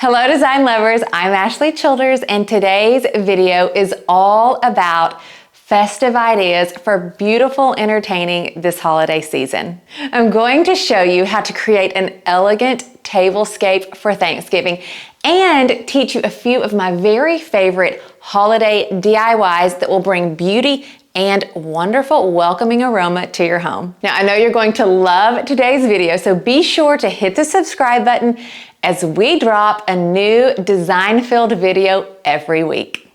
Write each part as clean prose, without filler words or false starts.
Hello design lovers, I'm Ashley Childers and today's video is all about festive ideas for beautiful entertaining this holiday season. I'm going to show you how to create an elegant tablescape for Thanksgiving and teach you a few of my very favorite holiday DIYs that will bring beauty and wonderful welcoming aroma to your home. Now, I know you're going to love today's video, so be sure to hit the subscribe button as we drop a new design-filled video every week.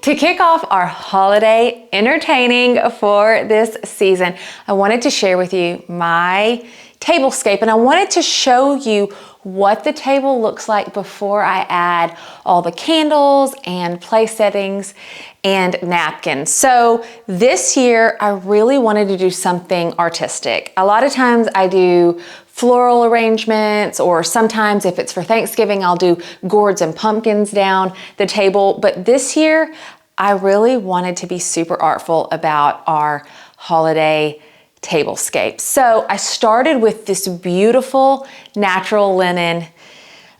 To kick off our holiday entertaining for this season, I wanted to share with you my tablescape, and I wanted to show you what the table looks like before I add all the candles and place settings and napkins. So this year, I really wanted to do something artistic. A lot of times I do floral arrangements, or sometimes if it's for Thanksgiving, I'll do gourds and pumpkins down the table. But this year, I really wanted to be super artful about our holiday tablescape. So I started with this beautiful natural linen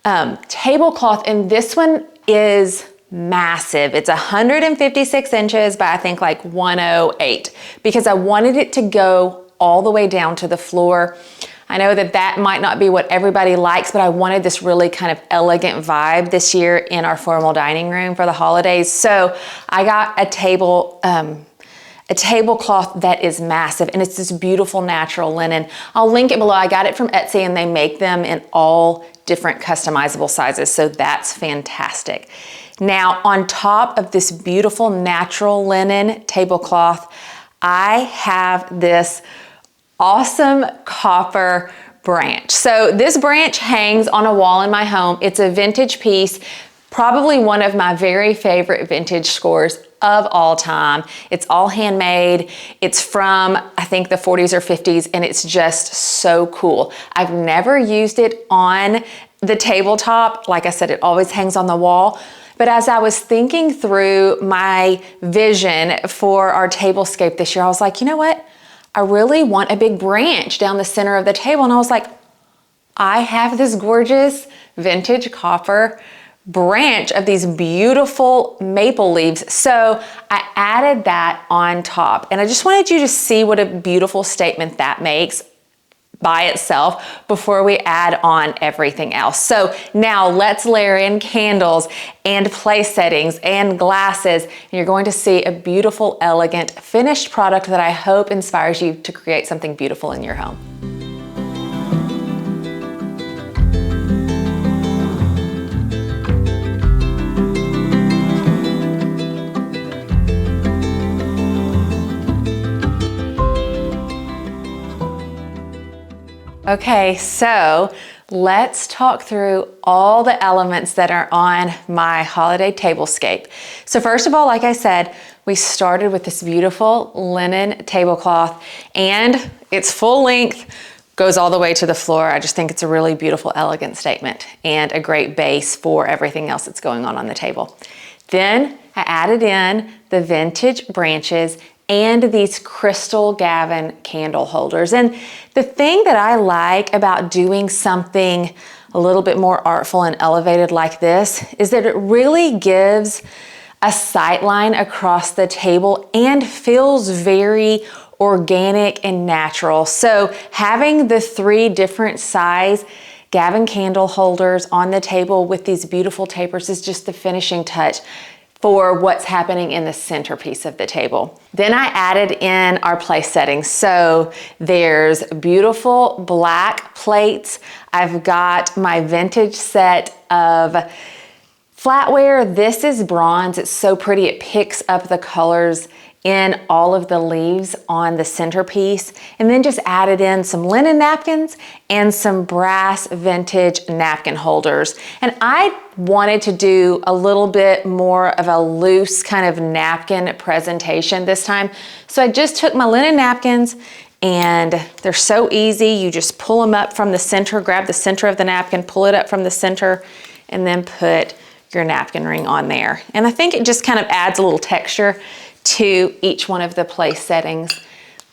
tablecloth, and this one is massive. It's 156 inches by I think like 108 because I wanted it to go all the way down to the floor. I know that that might not be what everybody likes, but I wanted this really kind of elegant vibe this year in our formal dining room for the holidays. So I got a tablecloth that is massive, and it's this beautiful natural linen. I'll link it below. I got it from Etsy, and they make them in all different customizable sizes, so that's fantastic. Now, on top of this beautiful natural linen tablecloth, I have this awesome copper branch. So this branch hangs on a wall in my home. It's a vintage piece, probably one of my very favorite vintage scores of all time. It's all handmade. It's from, I think, the 40s or 50s, and it's just so cool. I've never used it on the tabletop. Like I said, it always hangs on the wall. But as I was thinking through my vision for our tablescape this year, I was like, you know what? I really want a big branch down the center of the table. And I was like, I have this gorgeous vintage copper branch of these beautiful maple leaves. So I added that on top, and I just wanted you to see what a beautiful statement that makes by itself before we add on everything else. So now let's layer in candles and place settings and glasses, and you're going to see a beautiful, elegant, finished product that I hope inspires you to create something beautiful in your home. Okay, so let's talk through all the elements that are on my holiday tablescape. So first of all, like I said, we started with this beautiful linen tablecloth, and it's full length, goes all the way to the floor. I just think it's a really beautiful, elegant statement and a great base for everything else that's going on the table. Then I added in the vintage branches and these crystal Gavin candle holders. And the thing that I like about doing something a little bit more artful and elevated like this is that it really gives a sight line across the table and feels very organic and natural. So having the 3 different size Gavin candle holders on the table with these beautiful tapers is just the finishing touch for what's happening in the centerpiece of the table. Then I added in our place settings. So there's beautiful black plates. I've got my vintage set of flatware. This is bronze. It's so pretty. It picks up the colors in all of the leaves on the centerpiece, and then just added in some linen napkins and some brass vintage napkin holders. And I wanted to do a little bit more of a loose kind of napkin presentation this time. So I just took my linen napkins, and they're so easy. You just pull them up from the center, grab the center of the napkin, pull it up from the center, and then put your napkin ring on there. And I think it just kind of adds a little texture to each one of the place settings.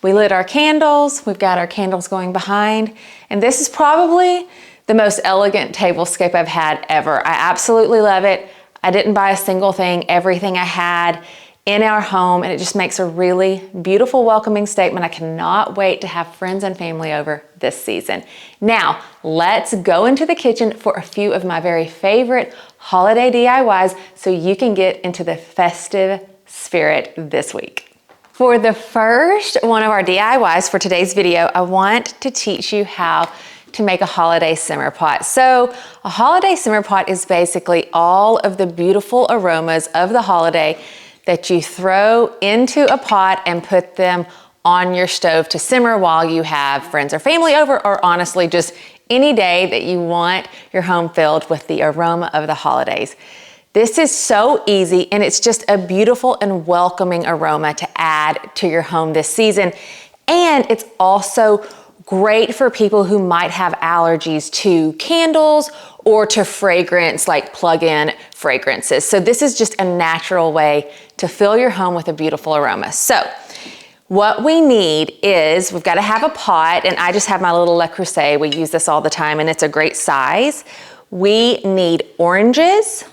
We lit our candles. We've got our candles going behind. And this is probably the most elegant tablescape I've had ever. I absolutely love it. I didn't buy a single thing, everything I had in our home, and it just makes a really beautiful, welcoming statement. I cannot wait to have friends and family over this season. Now, let's go into the kitchen for a few of my very favorite holiday DIYs so you can get into the festive spirit this week. For the first one of our DIYs for today's video, I want to teach you how to make a holiday simmer pot. So a holiday simmer pot is basically all of the beautiful aromas of the holiday that you throw into a pot and put them on your stove to simmer while you have friends or family over, or honestly just any day that you want your home filled with the aroma of the holidays. This is so easy, and it's just a beautiful and welcoming aroma to add to your home this season. And it's also great for people who might have allergies to candles or to fragrance, like plug-in fragrances. So this is just a natural way to fill your home with a beautiful aroma. So what we need is, we've got to have a pot, and I just have my little Le Creuset. We use this all the time, and it's a great size. We need oranges,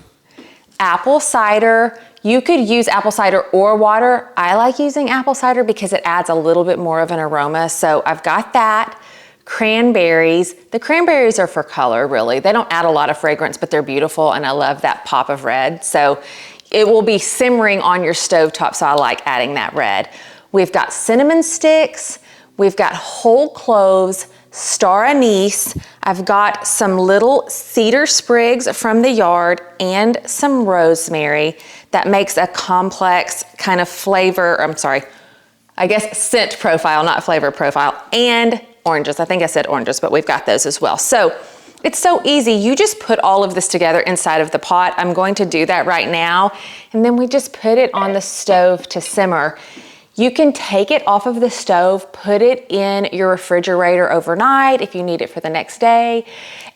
apple cider. You could use apple cider or water. I like using apple cider because it adds a little bit more of an aroma. So I've got that. Cranberries. The cranberries are for color, really. They don't add a lot of fragrance, but they're beautiful, and I love that pop of red. So it will be simmering on your stovetop, so I like adding that red. We've got cinnamon sticks. We've got whole cloves, star anise. I've got some little cedar sprigs from the yard and some rosemary. That makes a complex kind of flavor, I guess scent profile, not flavor profile, and oranges. I think I said oranges, but we've got those as well. So it's so easy. You just put all of this together inside of the pot. I'm going to do that right now. And then we just put it on the stove to simmer. You can take it off of the stove, put it in your refrigerator overnight if you need it for the next day,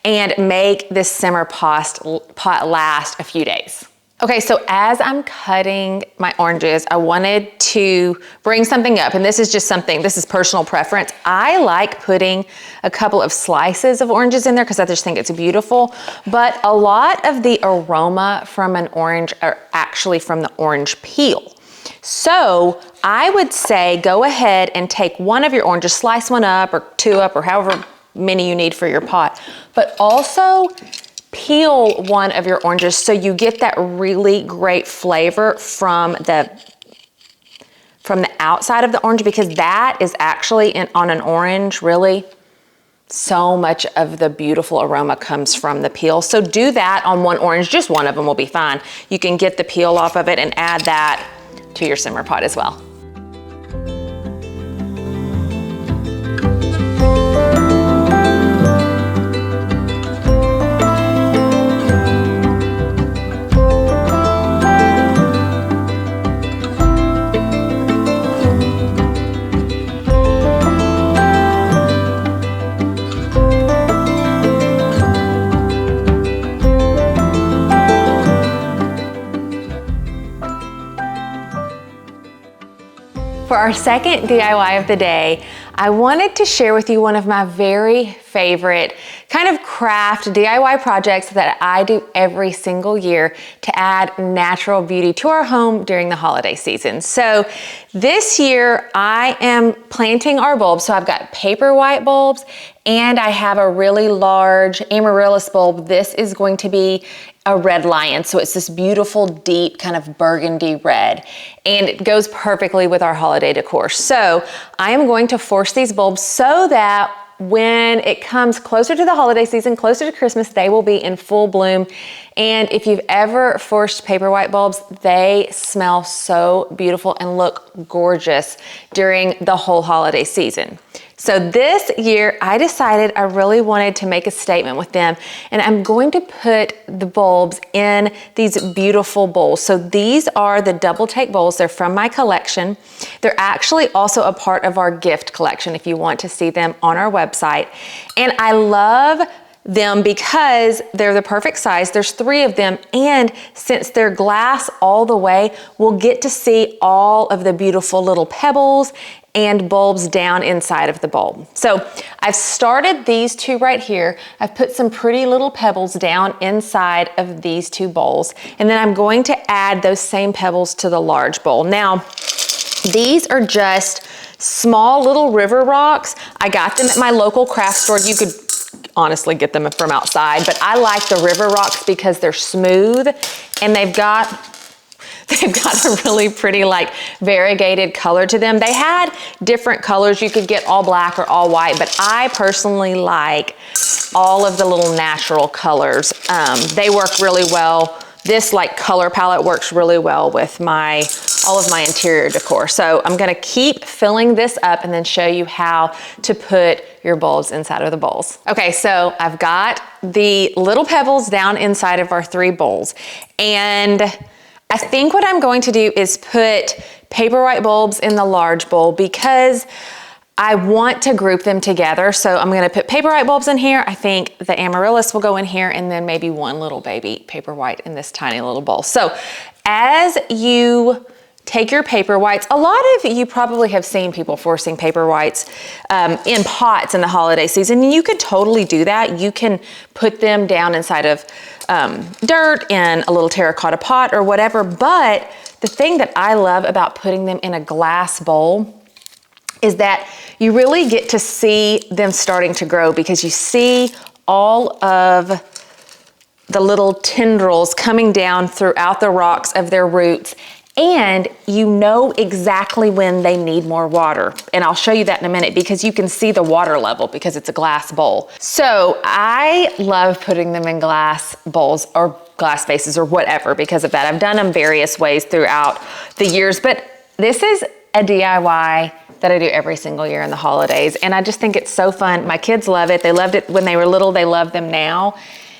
and make this simmer pot last a few days. Okay, so as I'm cutting my oranges, I wanted to bring something up, and this is personal preference. I like putting a couple of slices of oranges in there because I just think it's beautiful, but a lot of the aroma from an orange are actually from the orange peel. So I would say go ahead and take one of your oranges, slice one up or two up or however many you need for your pot, but also peel one of your oranges so you get that really great flavor from the outside of the orange, because that is actually on an orange, really so much of the beautiful aroma comes from the peel. So do that on one orange, just one of them will be fine. You can get the peel off of it and add that to your simmer pot as well. For our second DIY of the day, I wanted to share with you one of my very favorite kind of craft DIY projects that I do every single year to add natural beauty to our home during the holiday season. So this year I am planting our bulbs. So I've got paper white bulbs and I have a really large amaryllis bulb. This is going to be a red lion. So it's this beautiful, deep kind of burgundy red, and it goes perfectly with our holiday decor. So I am going to force these bulbs so that when it comes closer to the holiday season, closer to Christmas, they will be in full bloom. And if you've ever forced paper white bulbs, they smell so beautiful and look gorgeous during the whole holiday season. So this year, I decided I really wanted to make a statement with them, and I'm going to put the bulbs in these beautiful bowls. So these are the double take bowls. They're from my collection. They're actually also a part of our gift collection if you want to see them on our website. And I love them because they're the perfect size. There's 3 of them, and since they're glass all the way, we'll get to see all of the beautiful little pebbles and bulbs down inside of the bulb. So I've started these two right here. I've put some pretty little pebbles down inside of these two bowls, and then I'm going to add those same pebbles to the large bowl. Now, these are just small little river rocks. I got them at my local craft store. You could honestly get them from outside, but I like the river rocks because they're smooth and they've got a really pretty like variegated color to them. They had different colors. You could get all black or all white, but I personally like all of the little natural colors. They work really well. This like color palette works really well with all of my interior decor. So I'm gonna keep filling this up and then show you how to put your bulbs inside of the bowls. Okay, so I've got the little pebbles down inside of our 3 bowls. And I think what I'm going to do is put paper white bulbs in the large bowl because I want to group them together. So I'm gonna put paper white bulbs in here. I think the amaryllis will go in here, and then maybe one little baby paper white in this tiny little bowl. So as you take your paper whites, a lot of you probably have seen people forcing paper whites in pots in the holiday season, and you could totally do that. You can put them down inside of dirt in a little terracotta pot or whatever, but the thing that I love about putting them in a glass bowl is that you really get to see them starting to grow because you see all of the little tendrils coming down throughout the rocks of their roots, and you know exactly when they need more water. And I'll show you that in a minute because you can see the water level because it's a glass bowl. So I love putting them in glass bowls or glass vases or whatever because of that. I've done them various ways throughout the years, but this is a DIY that I do every single year in the holidays. And I just think it's so fun. My kids love it. They loved it when they were little. They love them now.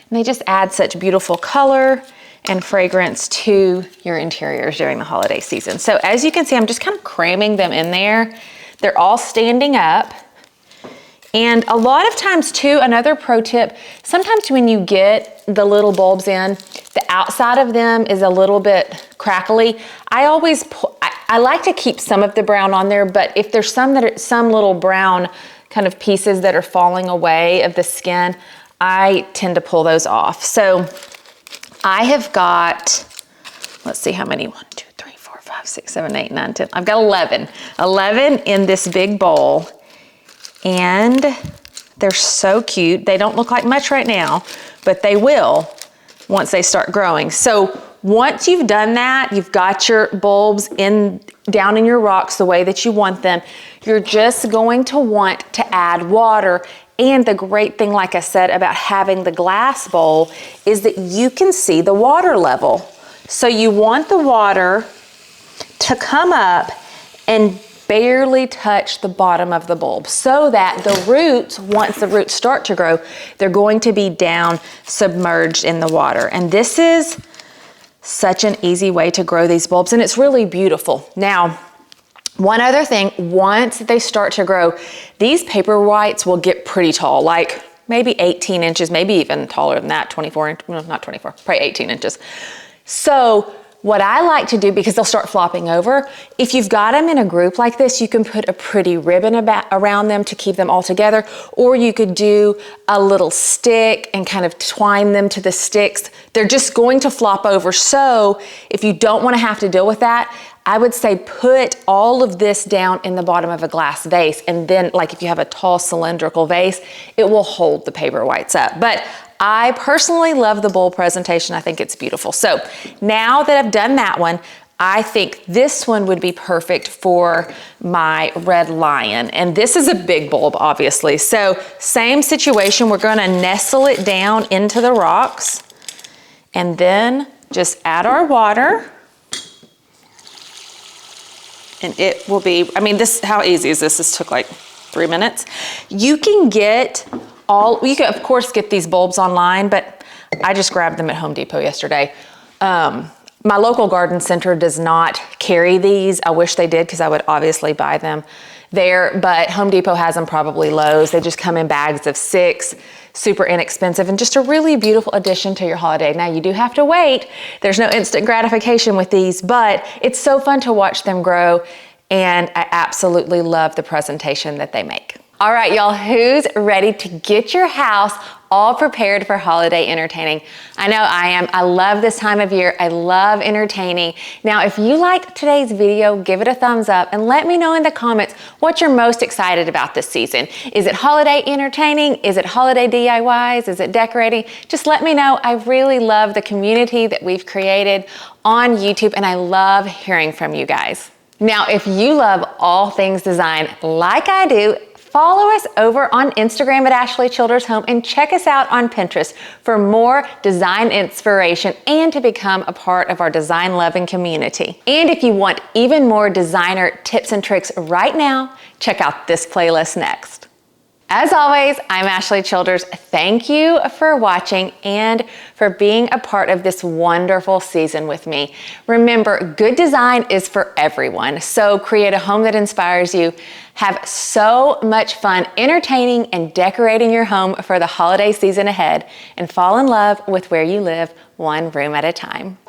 And they just add such beautiful color and fragrance to your interiors during the holiday season. So as you can see, I'm just kind of cramming them in there. They're all standing up. And a lot of times too, another pro tip, sometimes when you get the little bulbs in, the outside of them is a little bit crackly. I like to keep some of the brown on there, but if there's some little brown kind of pieces that are falling away of the skin, I tend to pull those off. So I have got, let's see how many, 1, 2, 3, 4, 5, 6, 7, 8, 9, 10. I've got 11 in this big bowl. And they're so cute. They don't look like much right now, but they will once they start growing. So once you've done that, you've got your bulbs down in your rocks the way that you want them, you're just going to want to add water. And the great thing, like I said, about having the glass bowl is that you can see the water level. So you want the water to come up and barely touch the bottom of the bulb so that the roots, once the roots start to grow, they're going to be down submerged in the water. And this is such an easy way to grow these bulbs, and it's really beautiful. Now, one other thing, once they start to grow, these paper whites will get pretty tall, like maybe 18 inches, maybe even taller than that, 24 inches, no, not 24, probably 18 inches. So what I like to do, because they'll start flopping over, if you've got them in a group like this, you can put a pretty ribbon around them to keep them all together, or you could do a little stick and kind of twine them to the sticks. They're just going to flop over. So if you don't want to have to deal with that, I would say put all of this down in the bottom of a glass vase, and then like if you have a tall cylindrical vase, it will hold the paper whites up. But I personally love the bowl presentation. I think it's beautiful. So now that I've done that one, I think this one would be perfect for my red lion. And this is a big bulb, obviously. So same situation, we're gonna nestle it down into the rocks and then just add our water. And it will be, I mean, how easy is this? This took like 3 minutes. You can of course get these bulbs online, but I just grabbed them at Home Depot yesterday. My local garden center does not carry these. I wish they did because I would obviously buy them there, but Home Depot has them, probably Lowe's. They just come in bags of 6, super inexpensive, and just a really beautiful addition to your holiday. Now you do have to wait. There's no instant gratification with these, but it's so fun to watch them grow. and I absolutely love the presentation that they make. All right, y'all, who's ready to get your house all prepared for holiday entertaining? I know I am. I love this time of year. I love entertaining. Now, if you liked today's video, give it a thumbs up and let me know in the comments what you're most excited about this season. Is it holiday entertaining? Is it holiday DIYs? Is it decorating? Just let me know. I really love the community that we've created on YouTube, and I love hearing from you guys. Now, if you love all things design like I do, follow us over on Instagram at Ashley Childers Home and check us out on Pinterest for more design inspiration and to become a part of our design loving community. And if you want even more designer tips and tricks right now, check out this playlist next. As always, I'm Ashley Childers. Thank you for watching and for being a part of this wonderful season with me. Remember, good design is for everyone. So create a home that inspires you. Have so much fun entertaining and decorating your home for the holiday season ahead, and fall in love with where you live, one room at a time.